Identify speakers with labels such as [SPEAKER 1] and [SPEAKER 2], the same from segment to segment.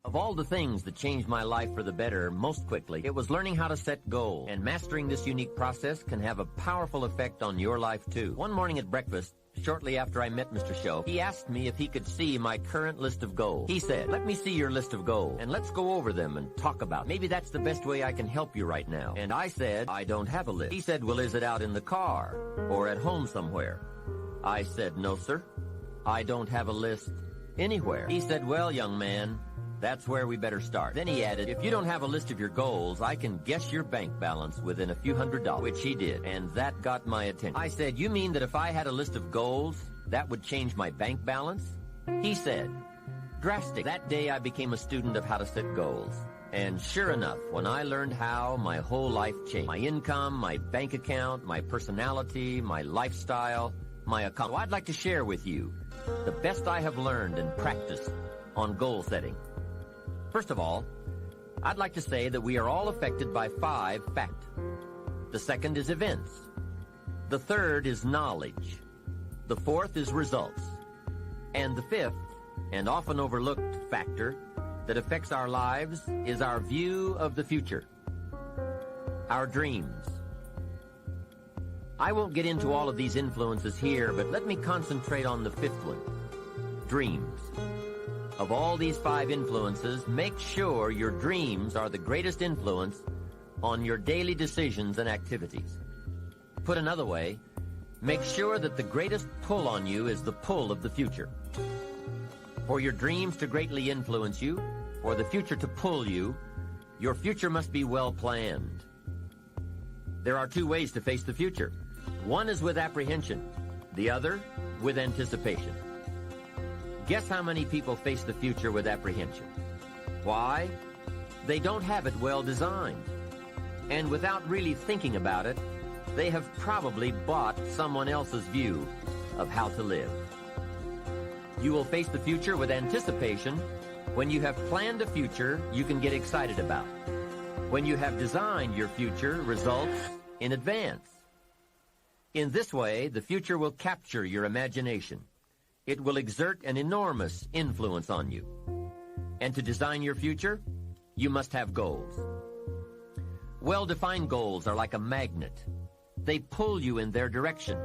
[SPEAKER 1] Of all the things that changed my life for the better most quickly, it was learning how to set goals. And mastering this unique process can have a powerful effect on your life too. One morning at breakfast, shortly after I met Mr. Show, he asked me if he could see my current list of goals. He said, "Let me see your list of goals, and let's go over them and talk about it. Maybe that's the best way I can help you right now." And I said, "I don't have a list." He said, "Well, is it out in the car or at home somewhere?" I said, "No, sir. I don't have a list anywhere." He said, "Well, young man, that's where we better start." Then he added, "If you don't have a list of your goals, I can guess your bank balance within a few $100s, which he did, and that got my attention. I said, "You mean that if I had a list of goals, that would change my bank balance?" He said, "Drastic." That day I became a student of how to set goals. And sure enough, when I learned how, my whole life changed. My income, my bank account, my personality, my lifestyle, my account. So I'd like to share with you the best I have learned and practiced on goal setting. First of all, I'd like to say that we are all affected by 5 facts. The second is events. The third is knowledge. The fourth is results. And the fifth, and often overlooked factor that affects our lives is our view of the future. Our dreams. I won't get into all of these influences here, but let me concentrate on the fifth one, dreams. Of all these 5 influences, make sure your dreams are the greatest influence on your daily decisions and activities. Put another way, make sure that the greatest pull on you is the pull of the future. For your dreams to greatly influence you, for the future to pull you, your future must be well planned. There are 2 ways to face the future. One is with apprehension, the other with anticipation. Guess how many people face the future with apprehension? Why? They don't have it well designed. And without really thinking about it, they have probably bought someone else's view of how to live. You will face the future with anticipation when you have planned a future you can get excited about. When you have designed your future results in advance. In this way, the future will capture your imagination. It will exert an enormous influence on you. And to design your future, you must have goals. Well-defined goals are like a magnet. They pull you in their direction.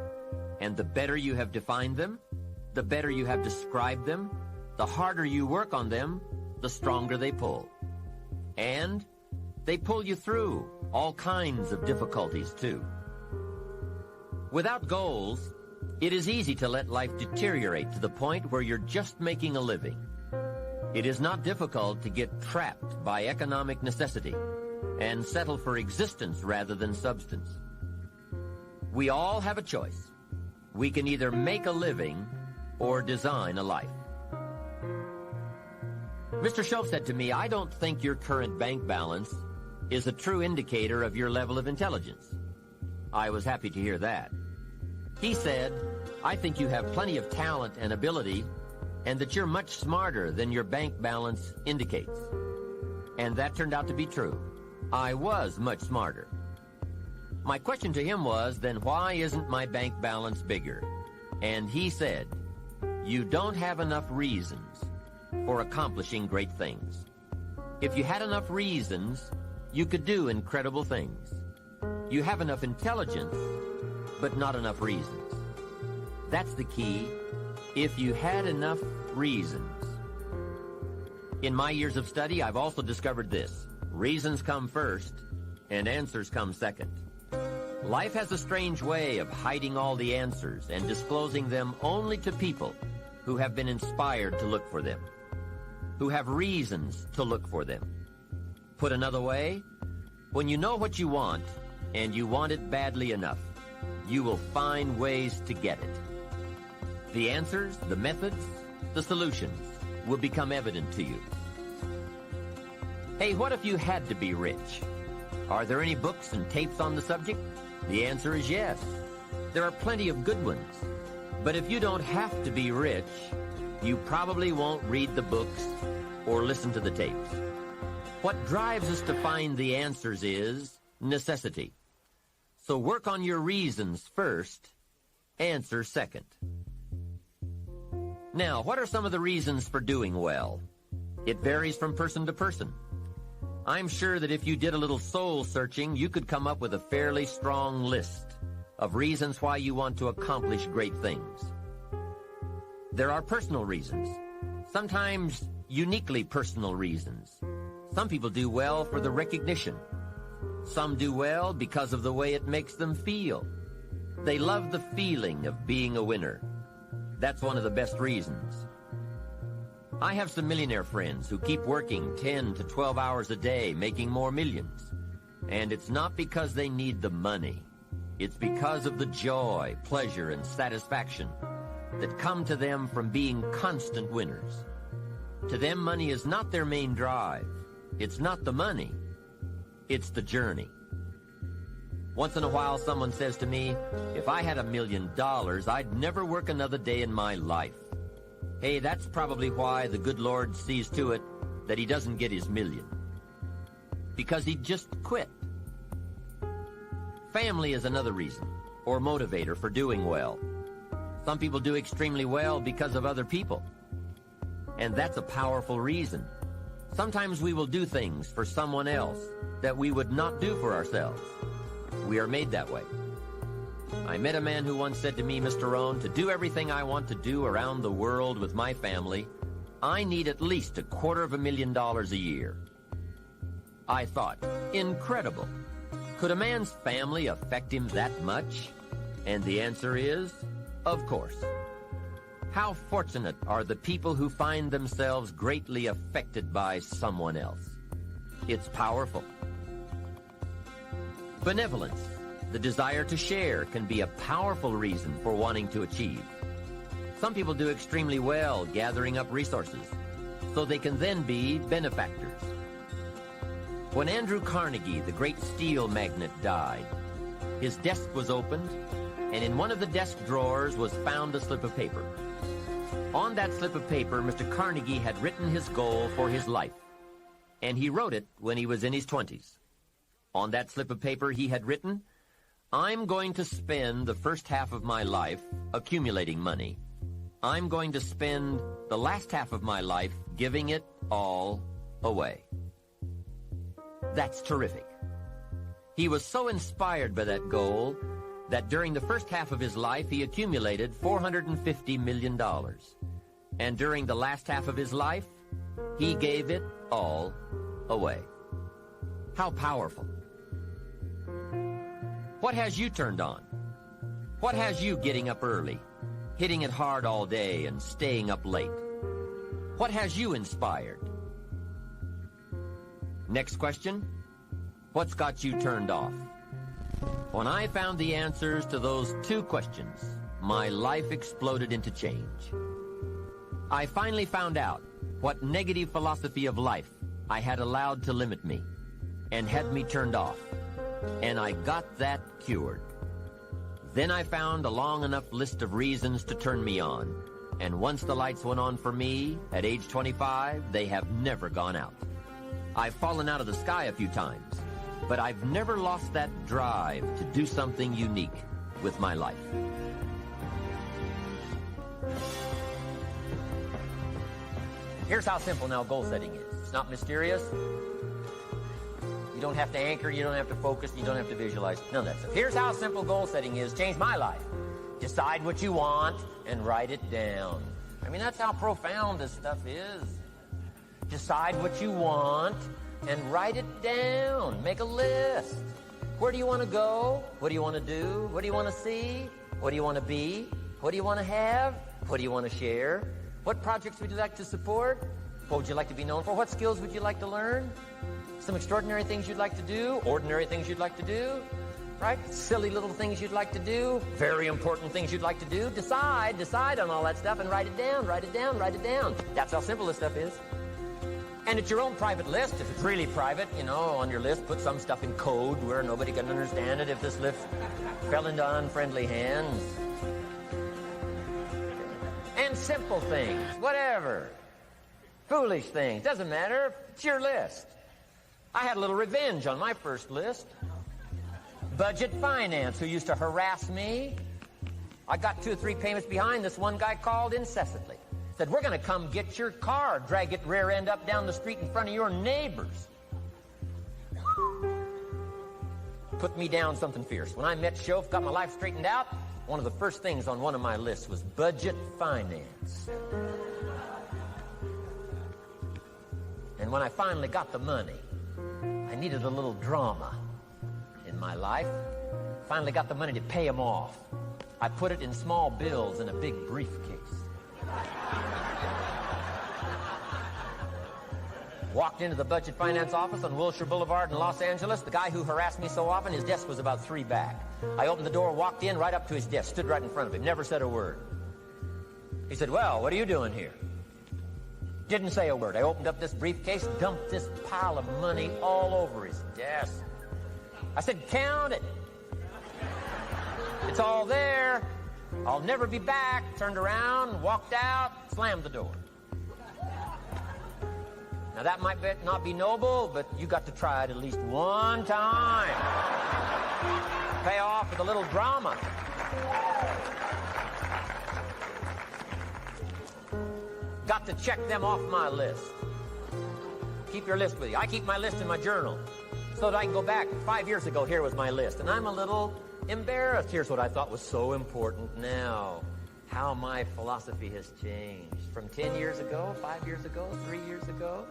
[SPEAKER 1] And the better you have defined them, the better you have described them, the harder you work on them, the stronger they pull. And they pull you through all kinds of difficulties, too. Without goals, it is easy to let life deteriorate to the point where you're just making a living. It is not difficult to get trapped by economic necessity and settle for existence rather than substance. We all have a choice. We can either make a living or design a life. Mr. Shoaff said to me, "I don't think your current bank balance is a true indicator of your level of intelligence." I was happy to hear that. He said, "I think you have plenty of talent and ability, and that you're much smarter than your bank balance indicates." And that turned out to be true. I was much smarter. My question to him was, then why isn't my bank balance bigger? And he said, "You don't have enough reasons for accomplishing great things. If you had enough reasons, you could do incredible things. You have enough intelligence, but not enough reasons." That's the key. If you had enough reasons. In my years of study, I've also discovered this. Reasons come first, and answers come second. Life has a strange way of hiding all the answers and disclosing them only to people who have been inspired to look for them, who have reasons to look for them. Put another way, when you know what you want, and you want it badly enough, you will find ways to get it. The answers, the methods, the solutions will become evident to you. Hey, what if you had to be rich? Are there any books and tapes on the subject? The answer is yes. There are plenty of good ones. But if you don't have to be rich, you probably won't read the books or listen to the tapes. What drives us to find the answers is necessity. So work on your reasons first, answer second. Now, what are some of the reasons for doing well? It varies from person to person. I'm sure that if you did a little soul searching, you could come up with a fairly strong list of reasons why you want to accomplish great things. There are personal reasons, sometimes uniquely personal reasons. Some people do well for the recognition. Some do well because of the way it makes them feel. They love the feeling of being a winner. That's one of the best reasons. I have some millionaire friends who keep working 10 to 12 hours a day, making more millions. And it's not because they need the money. It's because of the joy, pleasure, and satisfaction that come to them from being constant winners. To them, money is not their main drive. It's not the money. It's the journey. Once in a while, someone says to me, if I had $1 million, I'd never work another day in my life. Hey, that's probably why the good Lord sees to it that he doesn't get his million. Because he just quit. Family is another reason, or motivator for doing well. Some people do extremely well because of other people. And that's a powerful reason. Sometimes we will do things for someone else that we would not do for ourselves. We are made that way. I met a man who once said to me, Mr. Rohn, to do everything I want to do around the world with my family, I need at least $250,000 a year. I thought, incredible. Could a man's family affect him that much? And the answer is, of course. How fortunate are the people who find themselves greatly affected by someone else. It's powerful. Benevolence, the desire to share, can be a powerful reason for wanting to achieve. Some people do extremely well gathering up resources, so they can then be benefactors. When Andrew Carnegie, the great steel magnate, died, his desk was opened, and in one of the desk drawers was found a slip of paper. On that slip of paper, Mr. Carnegie had written his goal for his life, and he wrote it when he was in his 20s. On that slip of paper he had written, I'm going to spend the first half of my life accumulating money. I'm going to spend the last half of my life giving it all away. That's terrific. He was so inspired by that goal that during the first half of his life he accumulated $450 million. And during the last half of his life, he gave it all away. How powerful. What has you turned on? What has you getting up early, hitting it hard all day and staying up late? What has you inspired? Next question, what's got you turned off? When I found the answers to those two questions, my life exploded into change. I finally found out what negative philosophy of life I had allowed to limit me and had me turned off. And I got that cured. Then I found a long enough list of reasons to turn me on. And once the lights went on for me, at age 25, they have never gone out. I've fallen out of the sky a few times, but I've never lost that drive to do something unique with my life. Here's how simple now goal setting is. It's not mysterious. You don't have to anchor, you don't have to focus, you don't have to visualize, none of that stuff. Here's how simple goal setting is. Changed my life. Decide what you want and write it down. I mean, that's how profound this stuff is. Decide what you want and write it down. Make a list. Where do you want to go? What do you want to do? What do you want to see? What do you want to be? What do you want to have? What do you want to share? What projects would you like to support? What would you like to be known for? What skills would you like to learn? Some extraordinary things you'd like to do, ordinary things you'd like to do, right? Silly little things you'd like to do, very important things you'd like to do. Decide on all that stuff and write it down, write it down, write it down. That's how simple this stuff is. And it's your own private list. If it's really private, you know, on your list, put some stuff in code where nobody can understand it if this list fell into unfriendly hands. And simple things, whatever. Foolish things, doesn't matter. It's your list. I had a little revenge on my first list. Budget finance, who used to harass me. I got 2 or 3 payments behind. This one guy called incessantly. Said, we're going to come get your car, drag it rear end up down the street in front of your neighbors. Put me down something fierce. When I met Shof, got my life straightened out, one of the first things on one of my lists was budget finance. And when I finally got the money, I needed a little drama in my life. Finally got the money to pay them off. I put it in small bills in a big briefcase. Walked into the budget finance office on Wilshire Boulevard in Los Angeles. The guy who harassed me so often, his desk was about 3 back. I opened the door, walked in, right up to his desk, stood right in front of him, never said a word. He said, well, what are you doing here? Didn't say a word. I opened up this briefcase, dumped this pile of money all over his desk. I said, count it. It's all there. I'll never be back. Turned around, walked out, slammed the door. Now, that might not be noble, but you got to try it at least one time. Pay off with a little drama. Got to check them off my list. Keep your list with you. I keep my list in my journal so that I can go back. 5 years ago, here was my list. And I'm a little embarrassed. Here's what I thought was so important now. How my philosophy has changed. From 10 years ago, 5 years ago, 3 years ago.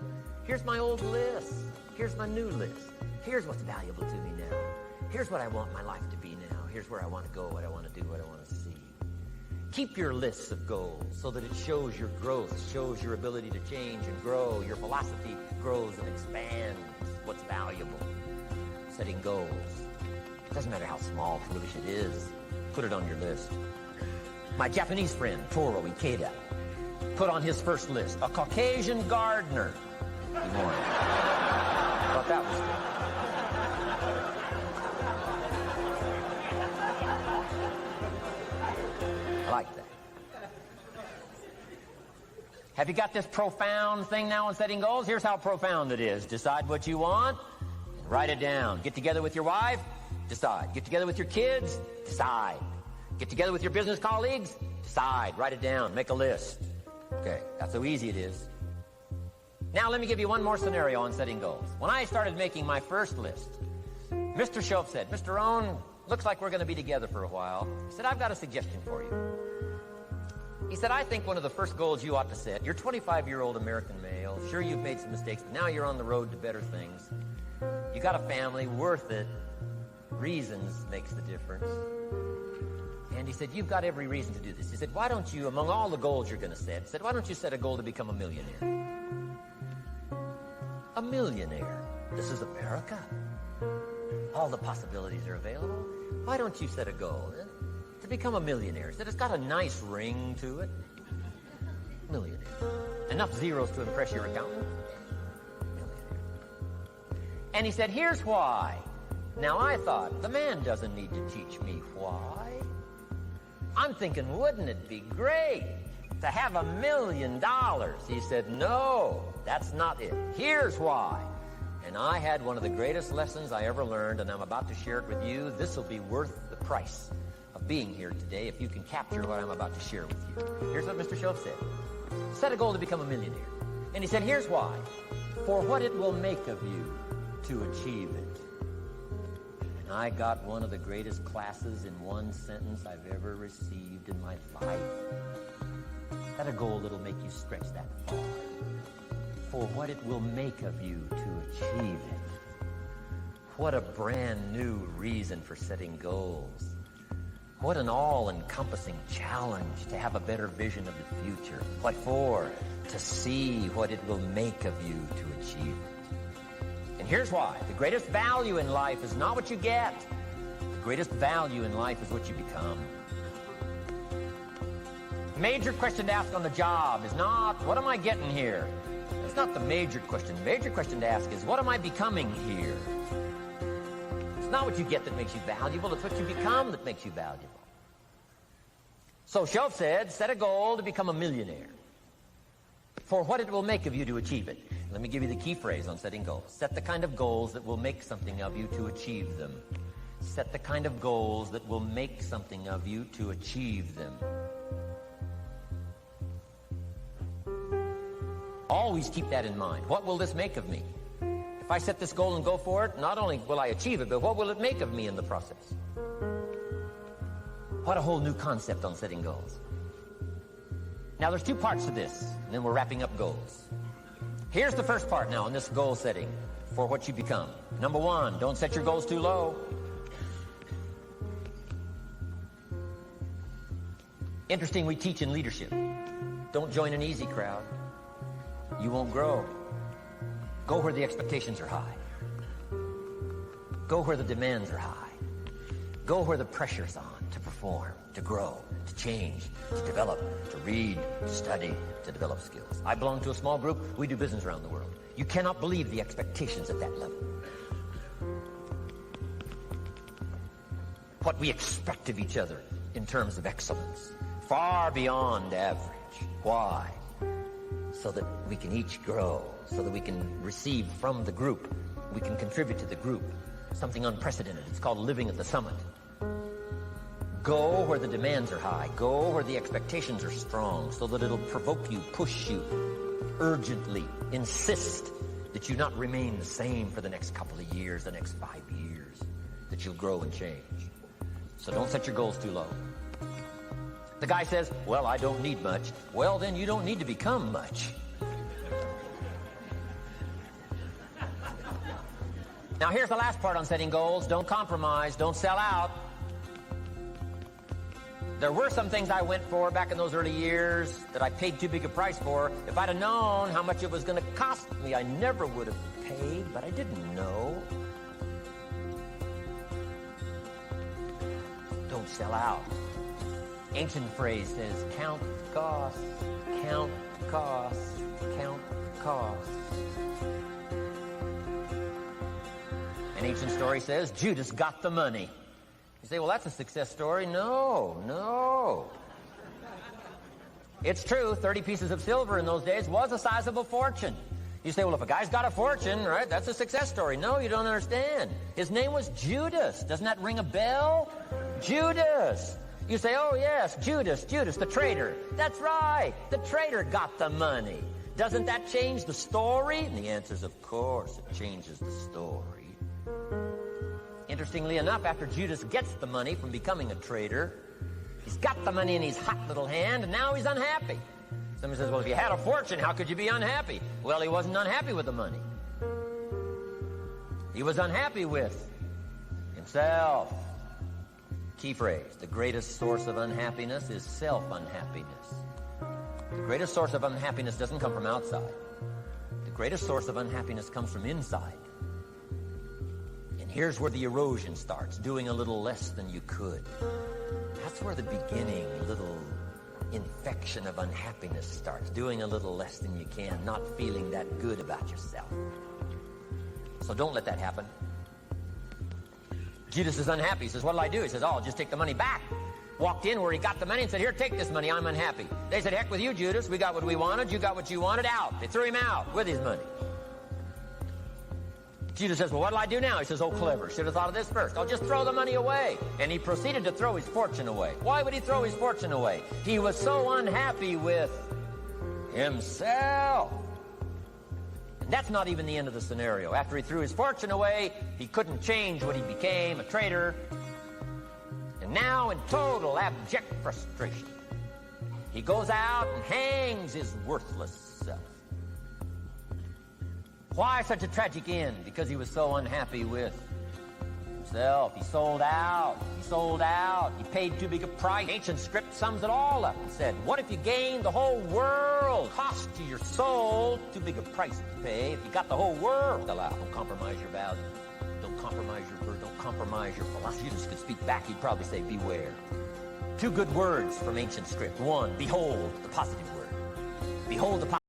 [SPEAKER 1] Here's my old list. Here's my new list. Here's what's valuable to me now. Here's what I want my life to be now. Here's where I want to go, what I want to do, what I want to see. Keep your lists of goals so that it shows your growth, shows your ability to change and grow. Your philosophy grows and expands what's valuable. Setting goals. Doesn't matter how small, foolish it is. Put it on your list. My Japanese friend, Toro Ikeda, put on his first list, a Caucasian gardener. Good morning. Thought that was good. I like that. Have you got this profound thing now on setting goals? Here's how profound it is. Decide what you want and write it down. Get together with your wife, decide. Get together with your kids, decide. Get together with your business colleagues, decide. Write it down. Make a list. Okay, that's how easy it is. Now let me give you one more scenario on setting goals. When I started making my first list, Mr. Shof said, Mr. Rohn, looks like we're going to be together for a while. He said, I've got a suggestion for you. He said, I think one of the first goals you ought to set, you're a 25-year-old American male. Sure, you've made some mistakes, but now you're on the road to better things. You got a family, worth it. Reasons makes the difference. And he said, you've got every reason to do this. He said, why don't you, among all the goals you're going to set, he said, why don't you set a goal to become a millionaire? A millionaire. This is America. All the possibilities are available. Why don't you set a goal to become a millionaire? He said, it's got a nice ring to it. Millionaire. Enough zeros to impress your accountant? Millionaire. And he said, here's why. Now, I thought, the man doesn't need to teach me why. I'm thinking, wouldn't it be great to have $1 million? He said, no, that's not it. Here's why. And I had one of the greatest lessons I ever learned, and I'm about to share it with you. This will be worth the price of being here today if you can capture what I'm about to share with you. Here's what Mr. Shof said. Set a goal to become a millionaire. And he said, here's why. For what it will make of you to achieve it. I got one of the greatest classes in one sentence I've ever received in my life. Set a goal that'll make you stretch that far. For what it will make of you to achieve it. What a brand new reason for setting goals. What an all-encompassing challenge to have a better vision of the future. What for? To see what it will make of you to achieve it. And here's why. The greatest value in life is not what you get. The greatest value in life is what you become. Major question to ask on the job is not, what am I getting here? That's not the major question. The major question to ask is, what am I becoming here? It's not what you get that makes you valuable. It's what you become that makes you valuable. So Shof said, set a goal to become a millionaire. For what it will make of you to achieve it. Let me give you the key phrase on setting goals. Set the kind of goals that will make something of you to achieve them. Set the kind of goals that will make something of you to achieve them. Always keep that in mind. What will this make of me? If I set this goal and go for it, not only will I achieve it, but what will it make of me in the process? What a whole new concept on setting goals. Now, there's two parts to this, and then we're wrapping up goals. Here's the first part now in this goal setting for what you become. Number one, don't set your goals too low. Interesting, we teach in leadership. Don't join an easy crowd. You won't grow. Go where the expectations are high. Go where the demands are high. Go where the pressure's on to perform, to grow, to change, to develop, to read, to study, to develop skills. I belong to a small group. We do business around the world. You cannot believe the expectations at that level. What we expect of each other in terms of excellence. Far beyond average. Why? So that we can each grow, so that we can receive from the group, we can contribute to the group. Something unprecedented. It's called living at the summit. Go where the demands are high. Go where the expectations are strong, so that it'll provoke you, push you, urgently insist that you not remain the same for the next couple of years, the next 5 years, that you'll grow and change. So don't set your goals too low. The guy says, well, I don't need much. Well, then you don't need to become much. Now, here's the last part on setting goals. Don't compromise. Don't sell out. There were some things I went for back in those early years that I paid too big a price for. If I'd have known how much it was going to cost me, I never would have paid, but I didn't know. Don't sell out. Ancient phrase says, count costs, count costs, count costs. An ancient story says, Judas got the money. You say, well, that's a success story. No. It's true, 30 pieces of silver in those days was a sizable fortune. You say, well, if a guy's got a fortune, right, that's a success story. No, you don't understand. His name was Judas. Doesn't that ring a bell? Judas. You say, oh, yes, Judas, the traitor. That's right, the traitor got the money. Doesn't that change the story? And the answer is, of course, it changes the story. Interestingly enough, after Judas gets the money from becoming a traitor, he's got the money in his hot little hand, and now he's unhappy. Somebody says, well, if you had a fortune, how could you be unhappy? Well, he wasn't unhappy with the money. He was unhappy with himself. Key phrase, the greatest source of unhappiness is self-unhappiness. The greatest source of unhappiness doesn't come from outside. The greatest source of unhappiness comes from inside. And here's where the erosion starts, doing a little less than you could. That's where the beginning little infection of unhappiness starts, doing a little less than you can, not feeling that good about yourself. So don't let that happen. Judas is unhappy. He says, what'll I do? He says, oh, I'll just take the money back. Walked in where he got the money and said, here, take this money. I'm unhappy. They said, heck with you, Judas. We got what we wanted. You got what you wanted. Out. They threw him out with his money. Judas says, well, what'll I do now? He says, oh, clever. Should have thought of this first. I'll just throw the money away. And he proceeded to throw his fortune away. Why would he throw his fortune away? He was so unhappy with himself. That's not even the end of the scenario. After he threw his fortune away, he couldn't change what he became, a traitor. And now, in total abject frustration, he goes out and hangs his worthless self. Why such a tragic end? Because he was so unhappy with himself. He sold out. He paid too big a price. Ancient script sums it all up and said, what if you gained the whole world? Cost you your soul. Too big a price to pay. If you got the whole world, don't compromise your value. Don't compromise your word. Don't compromise your philosophy. Jesus could speak back. He'd probably say, beware. Two good words from ancient script. One, behold, the positive word. Behold the positive